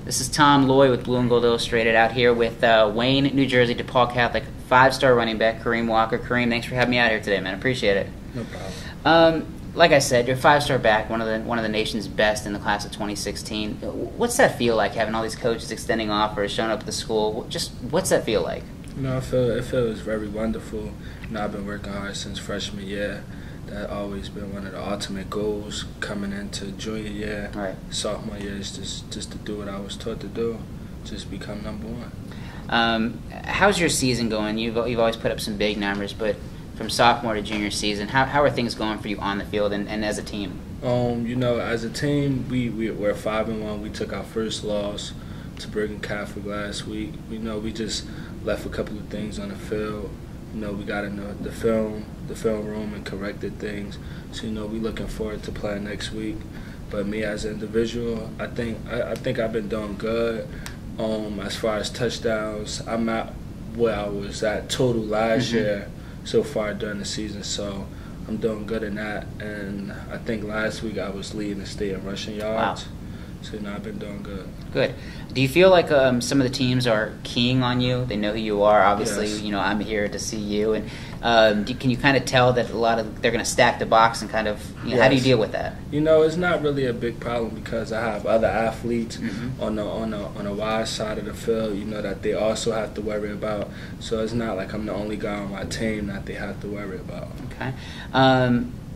This is Tom Loy with Blue and Gold Illustrated out here with Wayne, New Jersey, DePaul Catholic, 5-star running back, Kareem Walker. Kareem, thanks for having me out here today, man. Appreciate it. No problem. Like I said, you're a 5-star back, one of the nation's best in the class of 2016. What's that feel like, having all these coaches extending offers, showing up at the school? Just what's that feel like? I feels very wonderful. I've been working hard since freshman year. That always been one of the ultimate goals coming into junior year. Right. Sophomore year is just to do what I was taught to do, just become #1. How's your season going? You've always put up some big numbers, but from sophomore to junior season, how are things going for you on the field and as a team? As a team, we're 5-1. We took our first loss to Brigham Catholic last week. We just left a couple of things on the field. We got in the film room and corrected things. So we're looking forward to playing next week. But me as an individual, I think I've been doing good. As far as touchdowns, I'm at where I was at total last year so far during the season. So I'm doing good in that. And I think last week I was leading the state in rushing yards. Wow. So I've been doing good. Good. Do you feel like some of the teams are keying on you? They know who you are. Obviously, Yes. I'm here to see you. And can you kind of tell that they're going to stack the box and kind of Yes. how do you deal with that? It's not really a big problem because I have other athletes on the wide side of the field. That they also have to worry about. So it's not like I'm the only guy on my team that they have to worry about. Okay.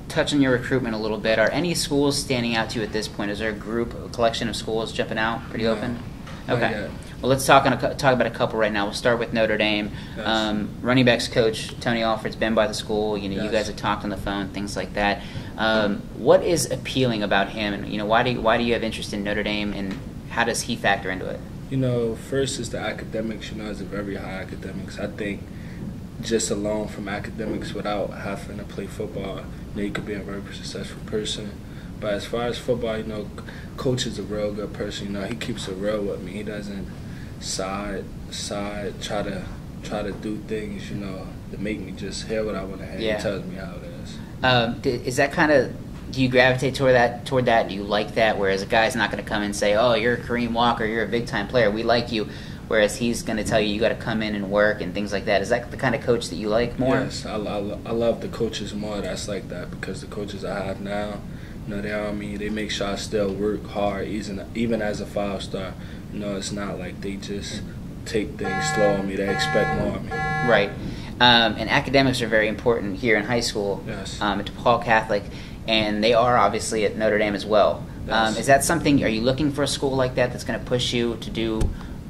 Touch on your recruitment a little bit. Are any schools standing out to you at this point? Is there a collection of schools jumping out pretty open? Okay. Well, let's talk about a couple right now. We'll start with Notre Dame. Yes. Running backs coach Tony Alford's been by the school. You Yes. guys have talked on the phone, things like that. What is appealing about him, and why do you have interest in Notre Dame, and how does he factor into it? First is the academics. It's a very high academics. I think just alone from academics without having to play football, you could be a very successful person. But as far as football, Coach is a real good person. He keeps it real with me. He doesn't side try to do things, to make me just hear what I want to hear. Yeah. He tells me how it is. Is that kind of, do you gravitate toward that? Do you like that? Whereas a guy's not going to come and say, "Oh, you're Kareem Walker, you're a big time player, we like you." Whereas he's going to tell you got to come in and work and things like that. Is that the kind of coach that you like more? Yes, I love the coaches more that's like that, because the coaches I have now, they make sure I still work hard, even as a 5-star. It's not like they just take things slow on me. They expect more of me. Right. And academics are very important here in high school. Yes. At DePaul Catholic, and they are obviously at Notre Dame as well. Yes. Is that something? Are you looking for a school like that that's going to push you to do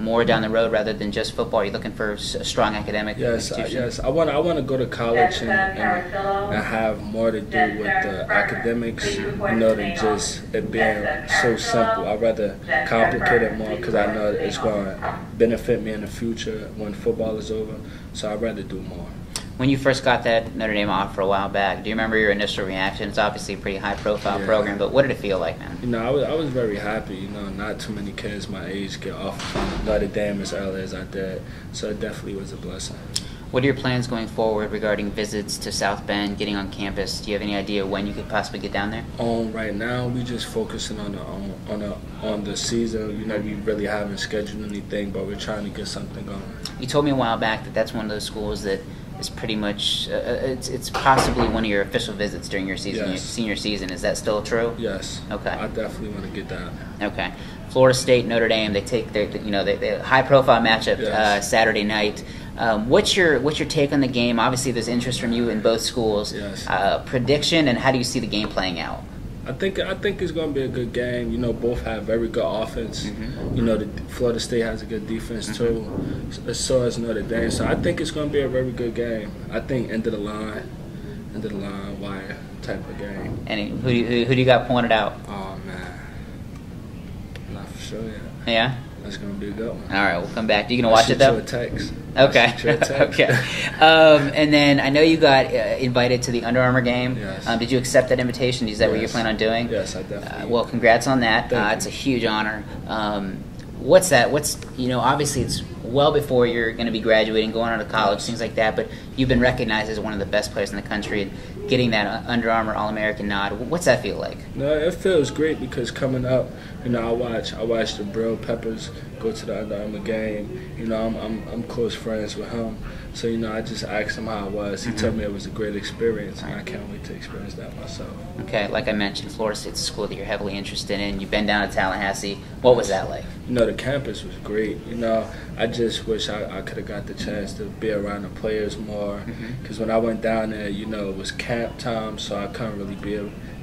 more down the road rather than just football? Are you looking for a strong academic institution? Yes. I want to go to college and have more to do with the academics, than just it being so simple. I'd rather complicate it more, because I know it's going to benefit me in the future when football is over. So I'd rather do more. When you first got that Notre Dame offer a while back, do you remember your initial reaction? It's obviously a pretty high-profile program, but what did it feel like, man? I was very happy. Not too many kids my age get offers from Notre Dame as early as I did, so it definitely was a blessing. What are your plans going forward regarding visits to South Bend, getting on campus? Do you have any idea when you could possibly get down there? Right now, we just focusing on the season. We really haven't scheduled anything, but we're trying to get something going. You told me a while back that that's one of those schools that is pretty much it's possibly one of your official visits during your season, Yes. your senior season. Is that still true? Yes. Okay. I definitely want to get that. Okay. Florida State, Notre Dame, they take their they high-profile matchup Yes. Saturday night. What's your take on the game? Obviously, there's interest from you in both schools. Yes. Prediction, and how do you see the game playing out? I think it's going to be a good game. Both have very good offense. The Florida State has a good defense too. So has Notre Dame. So I think it's going to be a very good game. I think end of the line wire type of game. And who do you got pointed out? Oh man, not for sure yet. Yeah. That's going to be a good one. All right, we'll come back. You going to watch it though? Shoot you a text. Okay. Shoot you a text. Okay. And then I know you got invited to the Under Armour game. Yes. Did you accept that invitation? Is that what you plan on doing? Yes, I definitely. Well, congrats on that. Thank you. It's a huge honor. What's that? Obviously it's well before you're going to be graduating, going on to college, things like that. But you've been recognized as one of the best players in the country, and getting that Under Armour All-American nod. What's that feel like? No, it feels great because coming up, I watched the Brill Peppers go to the Under Armour game. I'm close friends with him. So, I just asked him how it was. He told me it was a great experience, and I can't wait to experience that myself. Okay, like I mentioned, Florida State's a school that you're heavily interested in. You've been down to Tallahassee. What was that like? The campus was great. I just wish I could have got the chance to be around the players more. Because when I went down there, it was camp time, so I couldn't really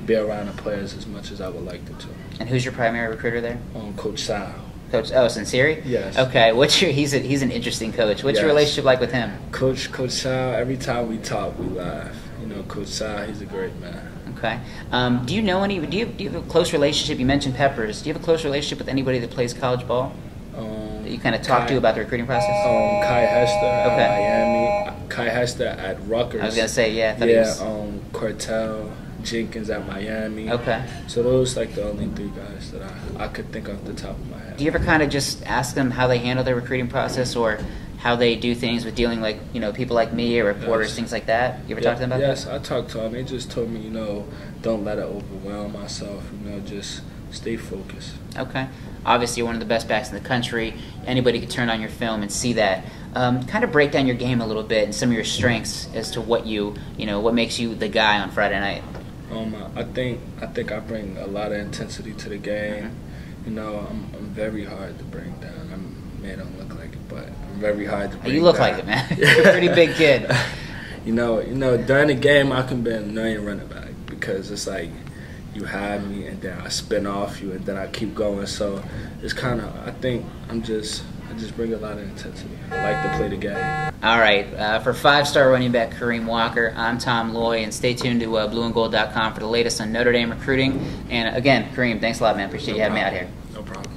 be around the players as much as I would like to. And who's your primary recruiter there? Coach Sal. Coach, Sinceri? Yes. Okay. He's an interesting coach. What's your relationship like with him? Coach Sal, every time we talk, we laugh. Coach Sal, he's a great man. Okay. Do you know do you have a close relationship? You mentioned Peppers. Do you have a close relationship with anybody that plays college ball? That you kind of talk to about the recruiting process? Kai Hester at Miami. Kai Hester at Rutgers. I was gonna say, yeah. Cortell Jenkins at Miami. Okay. So those like the only 3 guys that I could think off the top of my head. Do you ever kind of just ask them how they handle their recruiting process, or how they do things with dealing like people like me or reporters, things like that? You ever talk to them about that? Yes, I talked to them. They just told me, don't let it overwhelm myself. Just stay focused. Okay. Obviously, you're one of the best backs in the country. Anybody could turn on your film and see that. Kind of break down your game a little bit and some of your strengths as to what what makes you the guy on Friday night. I think I bring a lot of intensity to the game. I'm very hard to bring down. I may not look like it, but I'm very hard to bring down. You look like it, man. You're a pretty big kid. During the game, I can be a million running back because it's like you have me and then I spin off you and then I keep going. So it's kind of, I think I just bring a lot of intensity. I like to play the game. All right. For 5-star running back Kareem Walker, I'm Tom Loy, and stay tuned to blueandgold.com for the latest on Notre Dame recruiting. And again, Kareem, thanks a lot, man. Appreciate you having me out here. No problem.